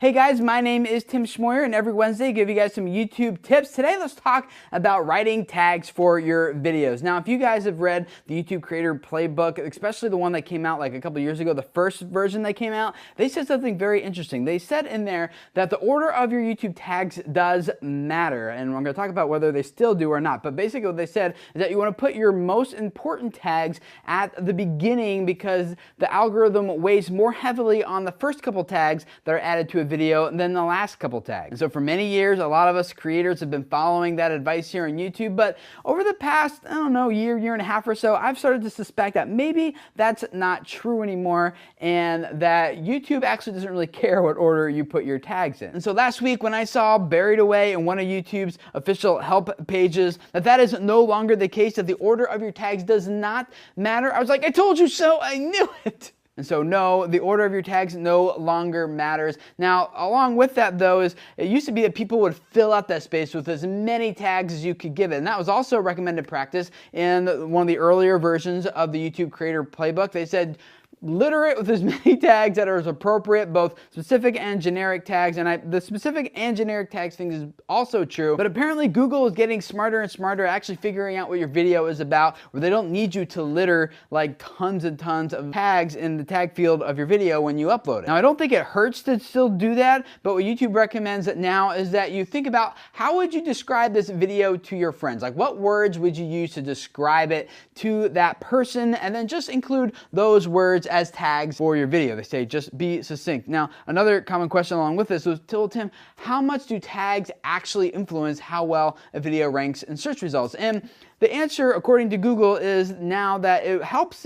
Hey guys, my name is Tim Schmoyer, and every Wednesday I give you guys some YouTube tips. Today let's talk about writing tags for your videos. Now, if you guys have read the YouTube Creator Playbook, especially the one that came out like a couple years ago, the first version that came out, they said something very interesting. They said in there that the order of your YouTube tags does matter, and I'm going to talk about whether they still do or not. But basically what they said is that you want to put your most important tags at the beginning because the algorithm weighs more heavily on the first couple tags that are added to a video than the last couple tags. And so for many years, a lot of us creators have been following that advice here on YouTube, but over the past, I don't know, year and a half or so, I've started to suspect that maybe that's not true anymore and that YouTube actually doesn't really care what order you put your tags in. And so last week when I saw buried away in one of YouTube's official help pages that is no longer the case, that the order of your tags does not matter, I was like, I told you so, I knew it. And so no, the order of your tags no longer matters. Now, along with that though, is it used to be that people would fill out that space with as many tags as you could give it. And that was also a recommended practice in one of the earlier versions of the YouTube Creator Playbook. They said, litter it with as many tags that are as appropriate, both specific and generic tags. And the specific and generic tags thing is also true, but apparently Google is getting smarter and smarter at actually figuring out what your video is about, where they don't need you to litter like tons and tons of tags in the tag field of your video when you upload it. Now, I don't think it hurts to still do that, but what YouTube recommends now is that you think about how would you describe this video to your friends? Like what words would you use to describe it to that person? And then just include those words as tags for your video. They say just be succinct. Now, another common question along with this was, Tim, how much do tags actually influence how well a video ranks in search results? And the answer, according to Google, is now that it helps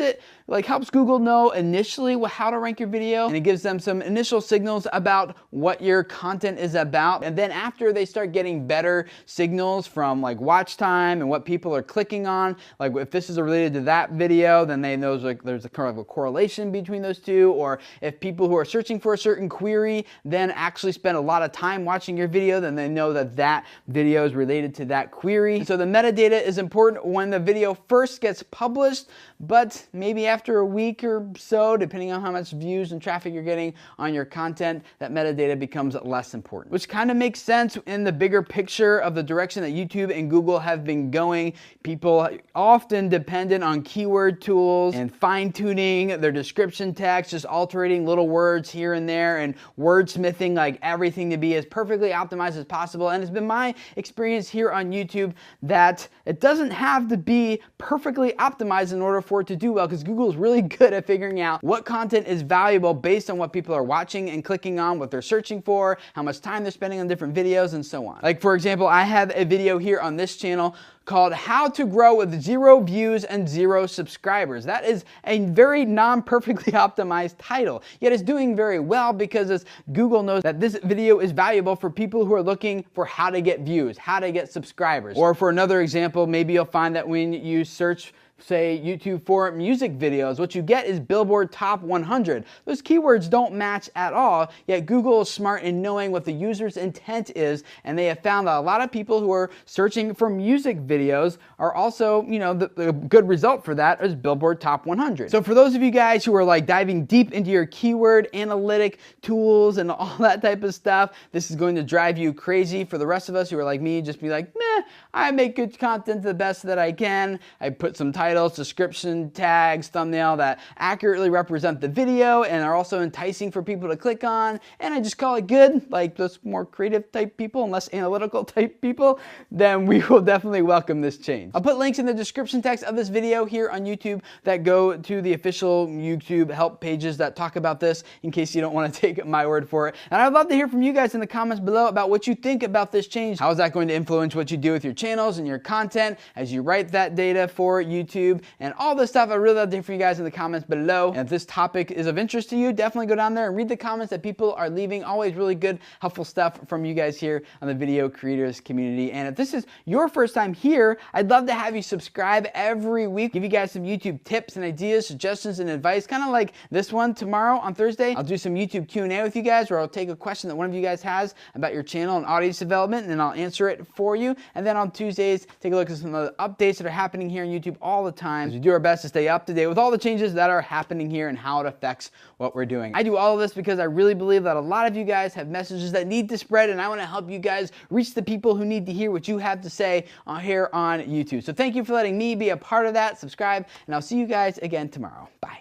Google know initially how to rank your video, and it gives them some initial signals about what your content is about. And then after they start getting better signals from like watch time and what people are clicking on, like if this is related to that video, then they know there's a kind of a correlation between those two. Or if people who are searching for a certain query then actually spend a lot of time watching your video, then they know that that video is related to that query. And so the metadata is important when the video first gets published, but maybe after a week or so, depending on how much views and traffic you're getting on your content, that metadata becomes less important, which kind of makes sense in the bigger picture of the direction that YouTube and Google have been going. People often dependent on keyword tools and fine-tuning their description text, just altering little words here and there and wordsmithing like everything to be as perfectly optimized as possible. And it's been my experience here on YouTube that it doesn't have to be perfectly optimized in order for it to do well, because Google is really good at figuring out what content is valuable based on what people are watching and clicking on, what they're searching for, how much time they're spending on different videos, and so on. Like for example, I have a video here on this channel called How to Grow with 0 Views and 0 Subscribers. That is a very non-perfectly optimized title, yet it's doing very well because Google knows that this video is valuable for people who are looking for how to get views, how to get subscribers. Or for another example, maybe you'll find that when you search, say, YouTube for music videos, what you get is Billboard Top 100. Those keywords don't match at all, yet Google is smart in knowing what the user's intent is, and they have found that a lot of people who are searching for music videos are also, the good result for that is Billboard Top 100. So for those of you guys who are like diving deep into your keyword analytic tools and all that type of stuff, this is going to drive you crazy. For the rest of us who are like me, just be like, meh, I make good content the best that I can. I put some titles, description, tags, thumbnail that accurately represent the video and are also enticing for people to click on, and I just call it good. Like those more creative type people and less analytical type people, then we will definitely welcome this change. I'll put links in the description text of this video here on YouTube that go to the official YouTube help pages that talk about this, in case you don't want to take my word for it. And I'd love to hear from you guys in the comments below about what you think about this change. How is that going to influence what you do with your channels and your content as you write that data for YouTube and all this stuff? I'd really love to hear from you guys in the comments below. And if this topic is of interest to you, definitely go down there and read the comments that people are leaving. Always really good, helpful stuff from you guys here on the video creators community. And if this is your first time here, I'd love to have you subscribe every week, give you guys some YouTube tips and ideas, suggestions, and advice, kind of like this one tomorrow on Thursday. I'll do some YouTube Q&A with you guys, where I'll take a question that one of you guys has about your channel and audience development, and then I'll answer it for you. And then on Tuesdays, take a look at some of the updates that are happening here on YouTube all the time. We do our best to stay up to date with all the changes that are happening here and how it affects what we're doing. I do all of this because I really believe that a lot of you guys have messages that need to spread, and I want to help you guys reach the people who need to hear what you have to say here on YouTube. So thank you for letting me be a part of that. Subscribe, and I'll see you guys again tomorrow. Bye.